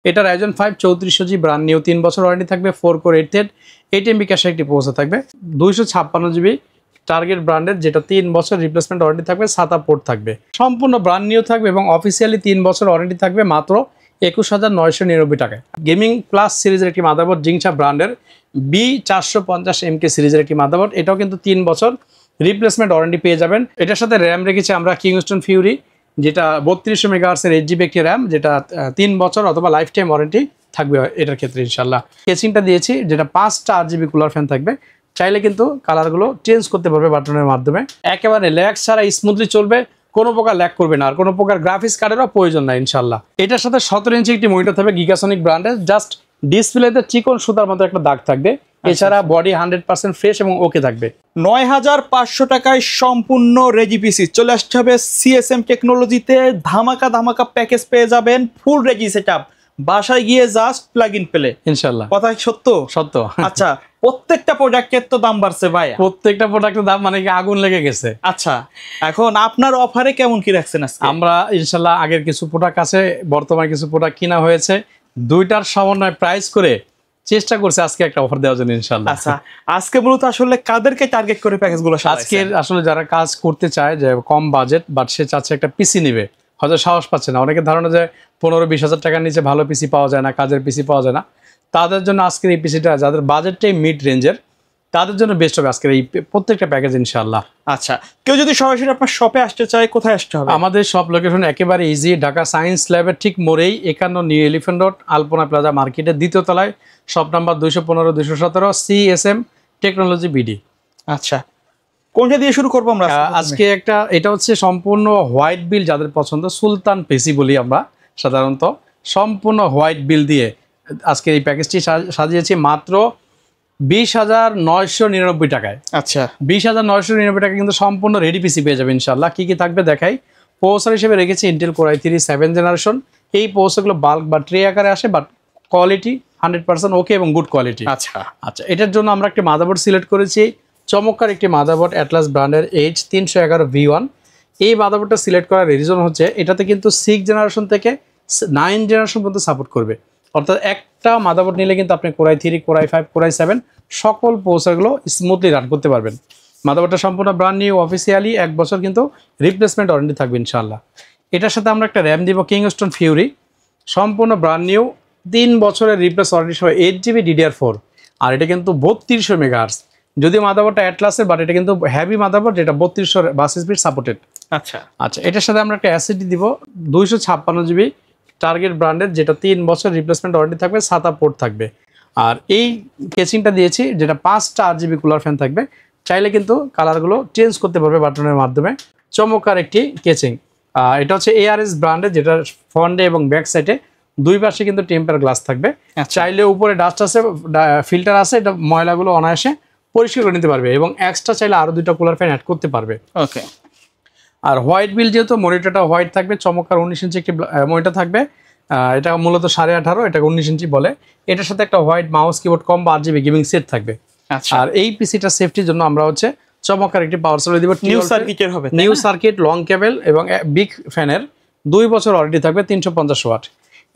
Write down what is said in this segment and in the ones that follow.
এটা Ryzen 5 3400G brand new 3 বছর warranty থাকবে 4 কোর 8 থ্রেড 8 MB ক্যাশে একটি প্রসেসর থাকবে 256GB টার্গেট ব্র্যান্ডের যেটা 3 বছর রিপ্লেসমেন্ট ওয়ারেন্টি থাকবে সাতা পোর্ট থাকবে সম্পূর্ণ ব্র্যান্ড নিউ থাকবে এবং অফিসিয়ালি 3 বছর ওয়ারেন্টি থাকবে মাত্র 21999 টাকায় গেমিং প্লাস সিরিজের একটি মাদারবোর্ড জিংসা ব্র্যান্ডের B450MK সিরিজের একটি মাদারবোর্ড এটাও কিন্তু 3 বছর রিপ্লেসমেন্ট ওয়ারেন্টি পেয়ে যাবেন এটার সাথে র্যাম রেখেছি আমরা কিংস্টন ফিউরি যেটা 3200 মেগাহার্টজের 8GB একটি র্যাম যেটা 3 বছর অথবা লাইফ টাইম ওয়ারেন্টি থাকবে এটার ক্ষেত্রে ইনশাআল্লাহ কেসিংটা দিয়েছি যেটা 5টা RGB কুলার ফ্যান থাকবে চাইলে কিন্তু কালারগুলো চেঞ্জ করতে পারবে বাটনের মাধ্যমে একেবারে ল্যাগ ছাড়া স্মুথলি চলবে কোনো প্রকার ল্যাগ করবে না আর কোনো প্রকার গ্রাফিক্স কার্ডেরও প্রয়োজন নাই ইনশাআল্লাহ এটার সাথে 17 ইঞ্চি একটি মনিটর থাকবে গিগাসনিক ব্র্যান্ডের জাস্ট ডিসপ্লেতে চিকন সুতার মতো একটা দাগ থাকবে এছাড়া বডি 100% ফ্রেশ এবং ওকে থাকবে 9500 টাকায় সম্পূর্ণ রেজি পিসি চলে আসতে হবে সিএসএম টেকনোলজিতে ধামাকা প্যাকেজ পেয়ে যাবেন ফুল রেজি সেটআপ বাসায় গিয়ে জাস্ট প্লাগ ইন পেলে ইনশাআল্লাহ কথা সত্য আচ্ছা প্রত্যেকটা প্রোডাক্টের তো দাম বাড়ছে ভাই প্রত্যেকটা প্রোডাক্টের দাম মানে কি আগুন লেগে গেছে আচ্ছা এখন আপনার অফারে কেমন কি রাখছেন আজকে আমরা ইনশাআল্লাহ আগের কিছু প্রোডাক্ট আছে বর্তমানে কিছু প্রোডাক্ট কিনা হয়েছে দুইটার সমন্বয় প্রাইস করে চেষ্টা করছে আজকে একটা অফার দেওয়ার জন্য ইনশাআল্লাহ আচ্ছা আজকে মূলত আসলে কাদেরকে টার্গেট করে প্যাকেজগুলো আজকে আসলে যারা কাজ করতে চায় যে কম বাজেট বাট সে চাচ্ছে একটা পিসি নেবে হয়তো সাহস পাচ্ছে না অনেকের ধারণা যে 15-20 হাজার টাকার নিচে ভালো পিসি পাওয়া যায় না কাজের পিসি পাওয়া যায় না তাদের জন্য আজকের এই পিসিটা যাদের বাজেটটাই মিড রেঞ্জের তাদের জন্য বেস্ট হবে আজকের এই প্রত্যেকটা প্যাকেজ ইনশাআল্লাহ আচ্ছা কেউ যদি সরাসরি আপনার শপে আসতে চায় কোথায় আসতে হবে আমাদের শপ লোকেশন একেবারে ইজি ঢাকা সায়েন্স ল্যাবের ঠিক মোড়েই 51 নিউ এলিফ্যান্ট রোড আলপনা প্লাজা মার্কেটের দ্বিতীয় তলায় shop number 215-217 CSM technology BD আচ্ছা কোনটা দিয়ে শুরু করবো আমরা আজকে এটা হচ্ছে সম্পূর্ণ হোয়াইট বিল যাদের পছন্দ সুলতান পিসি বলি আমরা সাধারণত সম্পূর্ণ হোয়াইট বিল দিয়ে আজকে এই প্যাকেজটি সাজিয়েছি মাত্র 20,999 টাকায় আচ্ছা 20,999 টাকা কিন্তু সম্পূর্ণ রেডি পিসি পেয়ে যাবে ইনশাআল্লাহ কি থাকবে দেখাই প্রসেসর হিসেবে রেখেছি ইন্টেল কোর i3 7 জেনারেশন এই প্রসেসরগুলো বাল্ক বা ট্রে আকারে আসে বাট কোয়ালিটি 100% ওকে এবং গুড কোয়ালিটি আচ্ছা এটার জন্য আমরা একটা মাদারবোর্ড সিলেক্ট করেছি চমৎকার একটি মাদারবোর্ড অ্যাটলাস ব্র্যান্ডের H311V1 এই মাদারবোর্ডটা সিলেক্ট করার রিজন হচ্ছে এটাতে কিন্তু 6 জেনারেশন থেকে 9 জেনারেশন পর্যন্ত সাপোর্ট করবে অর্থাৎ একটা মাদারবোর্ড নিলে কিন্তু আপনি core i3 core i5 core i7 সকল প্রসেসরগুলো স্মুথলি রান করতে পারবেন মাদারবোর্ডটা সম্পূর্ণ ব্র্যান্ড নিউ অফিসিয়ালি 1 বছর কিন্তু রিপ্লেসমেন্ট ওয়ারেন্টি থাকবে ইনশাআল্লাহ এটার সাথে আমরা একটা র্যাম দিব কিংস্টন ফিউরি সম্পূর্ণ ব্র্যান্ড নিউ 3 বছরের রিপ্লেস ওয়ারেন্টি সহ 8GB DDR4 আর এটা কিন্তু 3200 মেগাহার্টজ যদিও মাদারবোর্ডটা অ্যাটলাসের বাট এটা কিন্তু হেভি মাদারবোর্ড যেটা 3200 বাস স্পিড সাপোর্টেড আচ্ছা এটার সাথে আমরা একটা এসএসডি দিব 256GB টার্গেট ব্র্যান্ডের যেটা 3 বছর রিপ্লেসমেন্ট ওয়ারেন্টি থাকবে সাতা পোর্ট থাকবে আর এই কেসিংটা দিয়েছি যেটা 5টা RGB কুলার ফ্যান থাকবে চাইলে কিন্তু কালারগুলো চেঞ্জ করতে পারবে বাটনের মাধ্যমে চমৎকার একটি কেসিং এটা হচ্ছে ARS ব্র্যান্ডের যেটা ফ্রন্টে এবং ব্যাক সাইডে দুই পাশে কিন্তু টেম্পার গ্লাস থাকবে চাইলে উপরে ডাস্ট আছে ফিল্টার আছে এটা ময়লাগুলো অনায়াসে পরিষ্কার করে নিতে পারবে এবং এক্সট্রা চাইলে আরো দুইটা কুলার ফ্যান অ্যাড করতে পারবে ওকে আর হোয়াইট বিল যেহেতু মনিটরটা হোয়াইট থাকবে চমৎকার 19 ইঞ্চি একটি মনিটর থাকবে এটা মূলত 18.5 এটা 19 ইঞ্চি বলে এটার সাথে একটা হোয়াইট মাউস কিবোর্ড কম RGB গেমিং সেট থাকবে আর এই পিসিটা সেফটির জন্য আমরা হচ্ছে চমৎকার একটি পাওয়ার সাপ্লাই দিব নিউ সার্কিট লং কেবল এবং বিগ ফ্যানের 2 বছর ওয়ারেন্টি থাকবে 350 ওয়াট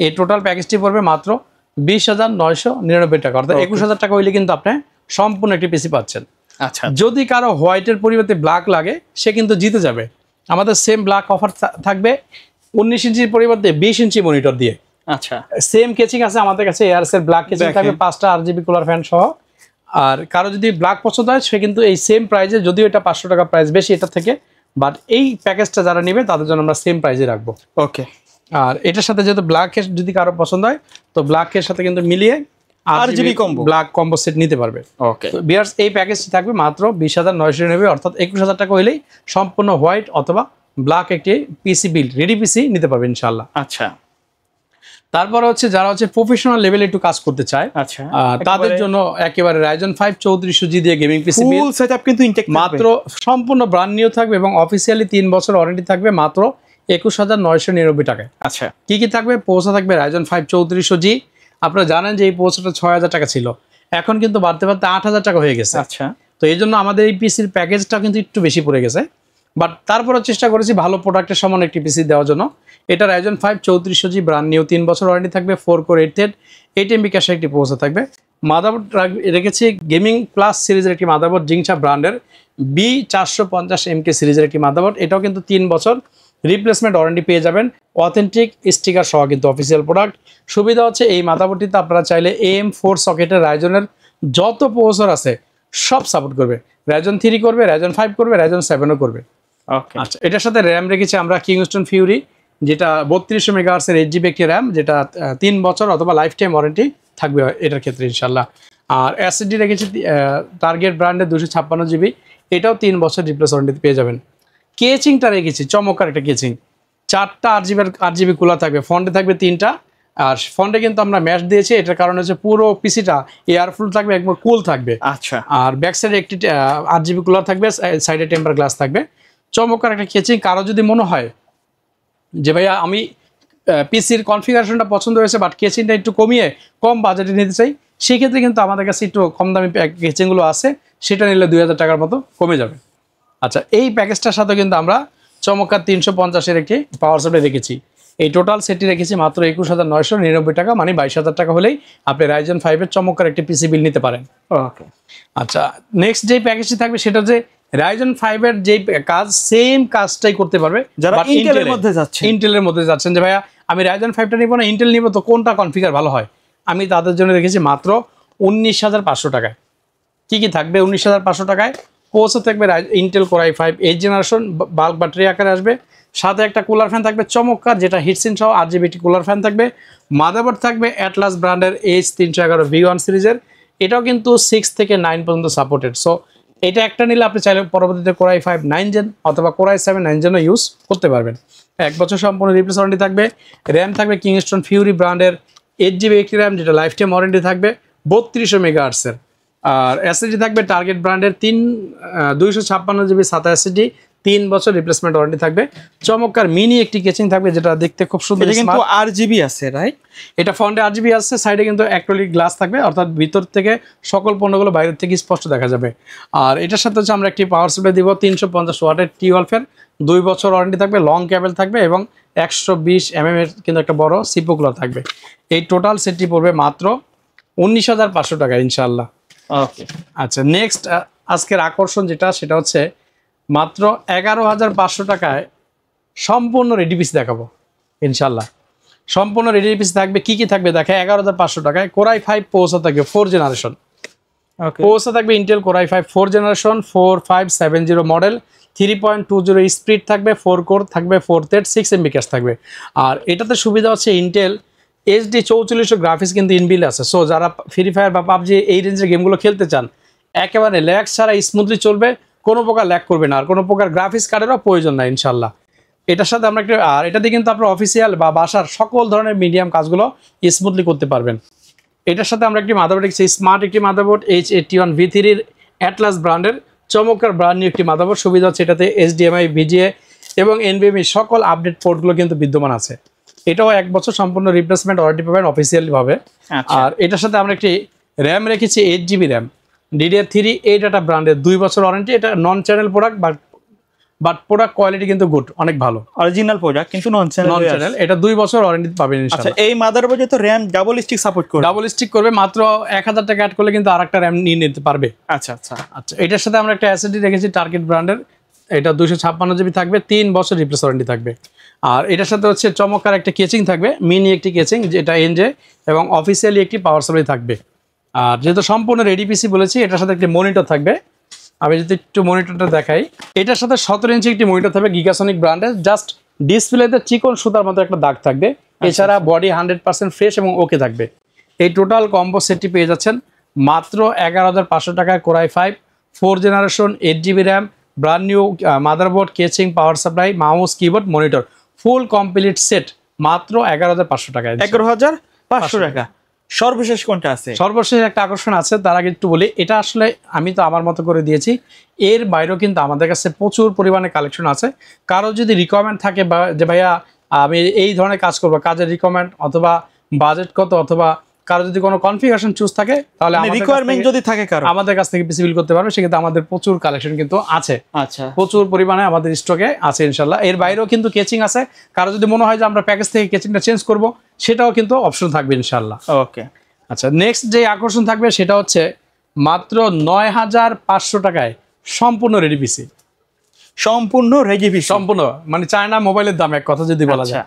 এই টোটাল প্যাকেজটি পড়বে মাত্র 20,999 টাকা অর্থাৎ 21,000 টাকা হইলে কিন্তু আপনি সম্পূর্ণ একটি পিসি পাচ্ছেন আচ্ছা যদি কারো হোয়াইটের পরিবর্তে ব্ল্যাক লাগে সে কিন্তু জিতে যাবে আমাদের সেম ব্ল্যাক অফার থাকবে 19 ইঞ্চির পরিবর্তে 20 ইঞ্চি মনিটর দিয়ে আচ্ছা সেম কেচিং আছে আমাদের কাছে ARS এর ব্ল্যাক কেচিং থাকবে 5টা RGB কুলার ফ্যান সহ আর কারো যদি ব্ল্যাক পছন্দ হয় সে কিন্তু এই সেম প্রাইসে যদিও এটা 500 টাকা প্রাইস বেশি এটা থেকে বাট এই প্যাকেজটা যারা নেবে তাদের জন্য আমরা সেম প্রাইসে রাখবো ওকে আর এটার সাথে যেহেতু ব্ল্যাকের যদি কারো পছন্দ হয় তো ব্ল্যাকের সাথে কিন্তু মিলিয়ে RGB combo black combo set নিতে পারবে ওকে তো ভিউয়ার্স এই প্যাকেজটি থাকবে মাত্র 20,999 অর্থাৎ 21,000 টাকা হইলেই সম্পূর্ণ হোয়াইট অথবা ব্ল্যাক একটি পিসি বিল্ড রেডি পিসি নিতে পারবে ইনশাআল্লাহ আচ্ছা তারপর হচ্ছে যারা হচ্ছে প্রফেশনাল লেভেলে একটু কাজ করতে চায় আচ্ছা তাদের জন্য একেবারে Ryzen 5 3400G দিয়ে গেমিং পিসি ফুল সেটআপ কিন্তু ইনটেক মাত্র সম্পূর্ণ ব্র্যান্ড নিউ থাকবে এবং অফিসিয়ালি 3 বছর ওয়ারেন্টি থাকবে মাত্র 21,999 টাকায় আচ্ছা কি থাকবে প্রসেসর থাকবে Ryzen 5 3400G আপনারা জানেন যে এই প্রসেসরটা 6,000 টাকা ছিল এখন কিন্তু বাড়তে 8,000 টাকা হয়ে গেছে আচ্ছা তো এই জন্য আমাদের এই পিসির প্যাকেজটা কিন্তু একটু বেশি পড়ে গেছে বাট তারপরে চেষ্টা করেছি ভালো প্রোডাক্টের সমান একটি পিসি দেওয়ার জন্য। এটা Ryzen 5 3400G ব্র্যান্ড নিউ, 3 বছর ওয়ারেন্টি থাকবে, 4 কোর 8 থ্রেড, 8 MB ক্যাশের একটি প্রসেসর থাকবে। মাদারবোর্ড রেখেছি গেমিং প্লাস সিরিজের একটি মাদারবোর্ড, জিংসা ব্র্যান্ডের B450MK সিরিজের একটি মাদারবোর্ড। এটাও কিন্তু 3 বছর রিপ্লেসমেন্ট ওয়ারেন্টি পেয়ে যাবেন, অথেন্টিক স্টিকার সহ কিন্তু অফিসিয়াল প্রোডাক্ট। সুবিধা হচ্ছে এই মাদারবোর্ডটিতে আপনারা চাইলে AM4 সকেটের রাইজনের যত প্রসেসর আছে সব সাপোর্ট করবে। Ryzen 3 করবে, Ryzen 5 করবে, Ryzen 7ও করবে। ওকে, আচ্ছা, এটার সাথে র্যাম রেখেছি আমরা কিংস্টন ফিউরি, যেটা 3200 মেগাহার্টজের 8GB একটি র্যাম, যেটা 3 বছর অথবা লাইফ টাইম ওয়ারেন্টি থাকবে এটার ক্ষেত্রে ইনশাল্লাহ। আর এসএসডি রেখেছি টার্গেট ব্র্যান্ডের 256GB, এটাও 3 বছর রিপ্লেস ওয়ারেন্টি পেয়ে যাবেন। কেচিংটা রেখেছি চমৎকার একটা কেচিং, 4টা 8GB কুলার থাকবে, ফন্টে থাকবে 3টা। আর ফন্টে কিন্তু আমরা ম্যাশ দিয়েছি, এটার কারণ হচ্ছে পুরো পিসিটা এয়ারফ্লো থাকবে, একবার কুল থাকবে। আচ্ছা, আর ব্যাক সাইডে একটি 8GB কুলার থাকবে, সাইডে টেম্পার গ্লাস থাকবে। চমৎকার একটা কেচিং। কারো যদি মনে হয় যে ভাইয়া আমি পিসির কনফিগারেশনটা পছন্দ হয়েছে বাট কেচিংটা একটু কমিয়ে কম বাজেটে নিতে চাই, সেক্ষেত্রে কিন্তু আমাদের কাছে একটু কম দামি কেচিংগুলো আছে, সেটা নিলে 2000 টাকার মতো কমে যাবে। আচ্ছা, এই প্যাকেজটার সাথে কিন্তু আমরা চমৎকার 350-এর একটি পাওয়ার সাপ্লাই রেখেছি। এই টোটাল সেটটি রেখেছি মাত্র 21,999 টাকা, মানে 22,000 টাকা হলেই আপনি Ryzen 5-এর চমৎকার একটি পিসি বিল নিতে পারেন। ওকে, আচ্ছা, নেক্সট যে প্যাকেজটি থাকবে সেটা যে Ryzen 5-এর যে কাজ সেম কাজটাই করতে পারবে যারা but ইন্টেলের মধ্যে যাচ্ছে, ইন্টেলের মধ্যে যাচ্ছেন যে ভাইয়া আমি Ryzen 5টা নিব না ইন্টেল নিব, তো কোনটা কনফিগার ভালো হয়, আমি তাদের জন্য রেখেছি মাত্র 19,500 টাকায়। কি কি থাকবে 19,500 টাকায়? প্রসেসর থাকবে Intel core i5 8 generation, bulk battery আকারে আসবে, সাথে একটা কুলার ফ্যান থাকবে চমৎকার, যেটা হিটসিন সহ 8GB কুলার ফ্যান থাকবে। মাদারবোর্ড থাকবে অ্যাটলাস ব্র্যান্ডের H311 V1 সিরিজের, এটাও কিন্তু 6 থেকে 9 পর্যন্ত সাপোর্টেড। সো এটা একটা নিলে আপনি চাইলে পরবর্তীতে কোর i5 9 জেন অথবা কোর i7 9 জেনও ইউজ করতে পারবেন। 1 বছর সম্পূর্ণ রিপ্লেস ওয়ারেন্টি থাকবে। র্যাম থাকবে কিংস্টন ফিউরি ব্র্যান্ডের 8GB একটি র্যাম, যেটা লাইফ টাইম ওয়ারেন্টি থাকবে 3200 মেগাহার্টজের। আর এসএসডি থাকবে টার্গেট ব্র্যান্ডের 256GB SATA এসএসডি, 3 বছর রিপ্লেসমেন্ট ওয়ারেন্টি থাকবে। চমৎকার মিনি একটি কেচিং থাকবে, যেটা দেখতে খুব সুন্দর। এটা কিন্তু RGB আছে, রাইট? এটা ফ্রন্টে RGB আছে, সাইডে কিন্তু অ্যাক্রিলিক গ্লাস থাকবে, অর্থাৎ ভিতর থেকে সকল পণ্যগুলো বাইরের থেকে স্পষ্ট দেখা যাবে। আর এটার সাথে হচ্ছে আমরা একটি পাওয়ার সাপ্লাই দিব 350 ওয়াটের T12-এর, 2 বছর ওয়ারেন্টি থাকবে, লং কেবল থাকবে এবং 120 mm এর কিন্তু একটা বড় সিপোকুলার থাকবে। এই টোটাল সেটটি পড়বে মাত্র 19,500 টাকা ইনশাআল্লাহ। ওকে, আচ্ছা, নেক্সট আজকের আকর্ষণ যেটা, সেটা হচ্ছে মাত্র 11,500 টাকায় সম্পূর্ণ রেডি পিস দেখাবো ইনশাল্লাহ। সম্পূর্ণ রেডি পিস থাকবে, কি কি থাকবে দেখে। 11,500 টাকায় কোর i5 প্রসেসর থাকবে 4 জেনারেশন, ওকে, প্রসেসর থাকবে Intel core i5 4 generation 4570 model, 3.20 speed থাকবে, 4 কোর থাকবে, 4 থ্রেড, 6 MB ক্যাশ থাকবে। আর এটাতে সুবিধা হচ্ছে ইন্টেল HD 4400 গ্রাফিক্স কিন্তু ইনবিল আছে। সো যারা ফ্রি ফায়ার বা পাবজি এই রেঞ্জের গেমগুলো খেলতে চান, একেবারে ল্যাগ ছাড়া স্মুথলি চলবে, কোনো প্রকার ল্যাগ করবে না, আর কোনো প্রকার গ্রাফিক্স কার্ডেরও প্রয়োজন নাই ইনশাল্লাহ। এটার সাথে আমরা একটা, আর এটাতে কিন্তু আপনার অফিসিয়াল বা বাসার সকল ধরনের মিডিয়াম কাজগুলো স্মুথলি করতে পারবেন। এটার সাথে আমরা একটি মাদারবোর্ড রেখেছি, স্মার্ট একটি মাদারবোর্ড H81 V3-র অ্যাটলাস ব্র্যান্ডের চমৎকার ব্র্যান্ড নিউ একটি মাদারবোর্ড। সুবিধা হচ্ছে এটাতে HDMI VGA এবং NVMe সকল আপডেট পোর্টগুলো কিন্তু বিদ্যমান আছে। এটাও 1 বছর সম্পূর্ণ রিপ্লেসমেন্ট ওয়ারেন্টি পাবেন অফিসিয়ালি ভাবে। আর এটার সাথে আমরা একটি র্যাম রেখেছি 8GB র্যাম, DDR3 এই ডাটা ব্র্যান্ডের, 2 বছর ওয়ারেন্টি। এটা non channel product, but product quality কিন্তু গুড, অনেক ভালো, অরিজিনাল প্রোডাক্ট কিন্তু নন চ্যানেল। এটা 2 বছর ওয়ারেন্টি পাবেন ইনশাআল্লাহ। আচ্ছা, এই মাদারবোর্ডে তো RAM ডাবল স্টিক সাপোর্ট করে, ডাবল স্টিক করবে, মাত্র 1000 টাকা অ্যাড করলে কিন্তু আরেকটা র্যাম নিয়ে নিতে পারবে। আচ্ছা আচ্ছা আচ্ছা, এটার সাথে আমরা একটা এসএসডি রেখেছি টার্গেট ব্র্যান্ডের, এটা 256GB থাকবে, 3 বছর রিপ্লেস ওয়ারেন্টি থাকবে। আর এটার সাথে হচ্ছে চমৎকার একটা কেচিং থাকবে, মিনি একটি কেচিং, যেটা এনজে এবং অফিসিয়ালি একটি পাওয়ার সাপ্লাই থাকবে। আর যেহেতু সম্পূর্ণ রেডি পিসি বলেছি, এটার সাথে একটি মনিটর থাকবে। আমি যদি একটু মনিটরটা দেখাই, এটার সাথে 17 ইঞ্চি একটি মনিটর থাকবে গিগাসনিক ব্র্যান্ডের, জাস্ট ডিসপ্লেতে চিকন সুতার মতো একটা দাগ থাকবে, এছাড়া বডি 100% ফ্রেশ এবং ওকে থাকবে। এই টোটাল কম্বো সেটটি পেয়ে যাচ্ছেন মাত্র 11,500 টাকায়। Core i5 4 generation 8GB RAM, brand new motherboard, casing, power supply, mouse, keyboard, monitor, full complete set মাত্র 11,500 টাকায়। 11,500 টাকা। সর্বশেষ কোনটা আছে? সর্বশেষ একটা আকর্ষণ আছে, তার আগে একটু বলি, এটা আসলে আমি তো আমার মতো করে দিয়েছি, এর বাইরেও কিন্তু আমাদের কাছে প্রচুর পরিমাণে কালেকশন আছে। কারো যদি রিকোয়ারমেন্ট থাকে বা যে ভাইয়া আমি এই ধরনের কাজ করবো, কাজের রিকোয়ারমেন্ট অথবা বাজেট কত অথবা কারো যদি কোনো কনফিগারেশন চুজ থাকে তাহলে রিকোয়ারমেন্ট যদি থাকে কারো আমাদের কাছ থেকে পিসি বিল করতে পারবে। সেক্ষেত্রে আমাদের প্রচুর কালেকশন কিন্তু আছে, আচ্ছা প্রচুর পরিমাণে আমাদের স্টকে আছে ইনশাল্লাহ। এর বাইরেও কিন্তু কেচিং আছে, কারো যদি মনে হয় যে আমরা প্যাকেজ থেকে কেচিংটা চেঞ্জ করব, সেটাও কিন্তু অপশন থাকবে ইনশাল্লাহ। ওকে আচ্ছা, নেক্সট যে আকর্ষণ থাকবে সেটা হচ্ছে মাত্র ৯,৫০০ টাকায় সম্পূর্ণ রেডি পিসি। সম্পূর্ণ রেডি পিসি, সম্পূর্ণ মানে চায়না মোবাইলের দাম এক কথা যদি বলা যায়।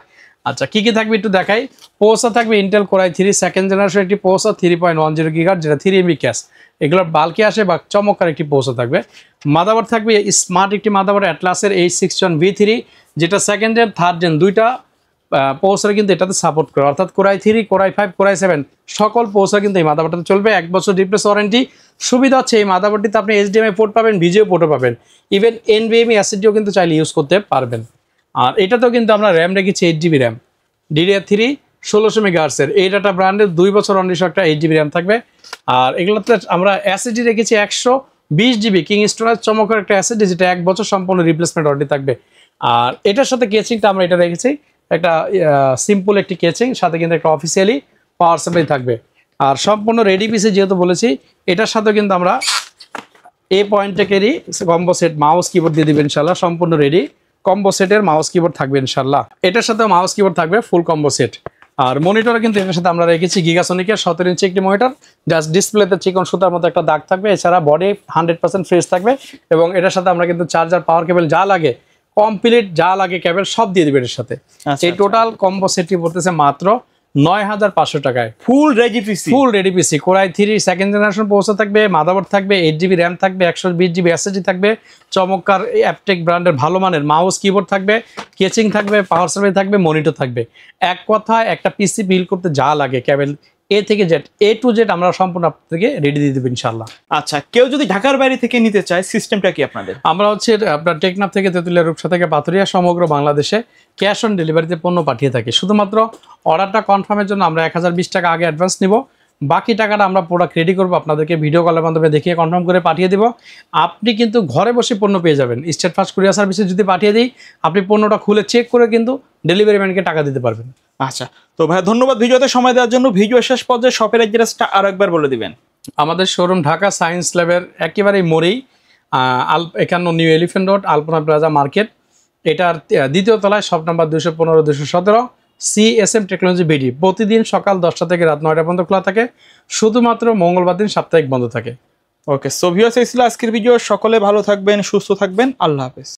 আচ্ছা, কি কি থাকবে একটু দেখাই। প্রসেসর থাকবে ইন্টেল কোরাই 3 সেকেন্ড জেনারেশন একটি প্রসেসর, 3.10 গিগাহার্টজ, যেটা 3 MB ক্যাশ, এগুলোর বাল্কে আসে বা চমৎকার একটি প্রসেসর থাকবে। মাদারবোর্ড থাকবে স্মার্ট একটি মাদারবোর্ড অ্যাটলাসের H61V3, যেটা সেকেন্ড জেন থার্ড জেন দুইটা প্রসেসর কিন্তু এটাতে সাপোর্ট করে, অর্থাৎ কোরাই 3, কোরাই 5, কোরাই 7 সকল প্রসেসর কিন্তু এই মাদারবোর্ডটাতে চলবে। 1 বছর রিপ্লেস ওয়ারেন্টি। সুবিধা হচ্ছে এই মাদারবোর্ডটিতে আপনি HDMI পোর্ট পাবেন, ভিজিও পোর্টও পাবেন, ইভেন NVMe SSDও কিন্তু চাইলে ইউজ করতে পারবেন। আর এটাতেও কিন্তু আমরা র্যাম রেখেছি 8GB র্যাম, DDR3 1600 MHz এর এই ডাটা ব্র্যান্ডের 2 বছর অনলি একটা 8GB র্যাম থাকবে। আর এগুলোতে আমরা SSD রেখেছি 120GB কিং স্টোরেজ, চমৎকার একটা SSD, যেটা 1 বছর সম্পূর্ণ রিপ্লেসমেন্ট ওয়ারেন্টি থাকবে। আর এটার সাথে কেচিংটা আমরা এটা রেখেছি একটা সিম্পল একটি কেচিং, সাথে কিন্তু একটা অফিসিয়ালি পাওয়ার সাপ্লাই থাকবে। আর সম্পূর্ণ রেডি পিসে যেহেতু বলেছি, এটার সাথেও কিন্তু আমরা এই পয়েন্টেকেরই কম্বো সেট মাউস কিবোর্ড দিয়ে দিবেন ইনশাল্লাহ। সম্পূর্ণ রেডি কম্বো সেটের মাউস কিবোর্ড থাকবে ইনশাল্লাহ। এটার সাথে মাউস কিবোর্ড থাকবে ফুল কম্বো সেট। আর মনিটরে কিন্তু এটার সাথে আমরা রেখেছি গিগাসনিকের 17 ইঞ্চি একটি মনিটর, জাস্ট ডিসপ্লেতে চিকন সুতার মতো একটা দাগ থাকবে। এছাড়া বডি 100% ফ্রেশ থাকবে, এবং এটার সাথে আমরা কিন্তু চার্জার, পাওয়ার কেবল যা লাগে কমপ্লিট, যা লাগে কেবল সব দিয়ে দিবে এর সাথে। এই টোটাল কম্বো সেটটি পড়তেছে মাত্র 9,500 টাকায়। ফুল রেডি পিসি, ফুল রেডি পিসি, কোরাই 3 সেকেন্ড জেনারেশন প্রসেসর থাকবে, মাদারবোর্ড থাকবে, 8GB র্যাম থাকবে, 120GB SSD থাকবে, চমৎকার অ্যাপটেক ব্র্যান্ডের ভালো মানের মাউস কিবোর্ড থাকবে, কেচিং থাকবে, পাওয়ার সাপ্লাই থাকবে, মনিটর থাকবে। এক কথায় একটা পিসি বিল করতে যা লাগে কেবল A থেকে Z, A to Z আমরা সম্পূর্ণ আপনাদেরকে রেডি দিয়ে দেবো ইনশাল্লাহ। আচ্ছা, কেউ যদি ঢাকার বাইরে থেকে নিতে চায়, সিস্টেমটা কি আপনাদের? আমরা হচ্ছে আপনার টেকনাফ থেকে তেঁতুলিয়া, রূপসা থেকে পাথুরিয়া, সমগ্র বাংলাদেশে ক্যাশ অন ডেলিভারিতে পণ্য পাঠিয়ে থাকি। শুধুমাত্র অর্ডারটা কনফার্মের জন্য আমরা 1020 টাকা আগে অ্যাডভান্স নিব, বাকি টাকাটা আমরা প্রোডাক্ট রেডি করবো, আপনাদেরকে ভিডিও কলের মাধ্যমে দেখিয়ে কনফার্ম করে পাঠিয়ে দিব। আপনি কিন্তু ঘরে বসে পণ্য পেয়ে যাবেন। স্টেট ফার্স্ট কুরিয়ার সার্ভিসে যদি পাঠিয়ে দিই, আপনি পণ্যটা খুলে চেক করে কিন্তু ডেলিভারি ম্যানকে টাকা দিতে পারবেন। আচ্ছা, তো ভাই ধন্যবাদ ভিডিওতে সময় দেওয়ার জন্য। ভিডিও শেষ পর্যায়ে শপের অ্যাড্রেসটা আরো একবার বলে দিবেন। আমাদের শোরুম ঢাকা সায়েন্স ল্যাবের একেবারেই মোড়েই, 51 নিউ এলিফ্যান্ট রোড, আলপনা প্লাজা মার্কেট। এটার দ্বিতীয় তলায় shop number 215, 217, CSM technology BD. প্রতিদিন সকাল 10টা থেকে রাত 9টা পর্যন্ত খোলা থাকে, শুধুমাত্র মঙ্গলবার দিন সাপ্তাহিক বন্ধ থাকে। ওকে, সো ভিউয়ার্স, এই ছিল আজকের ভিডিও। সকলে ভালো থাকবেন, সুস্থ থাকবেন, আল্লাহ হাফেজ।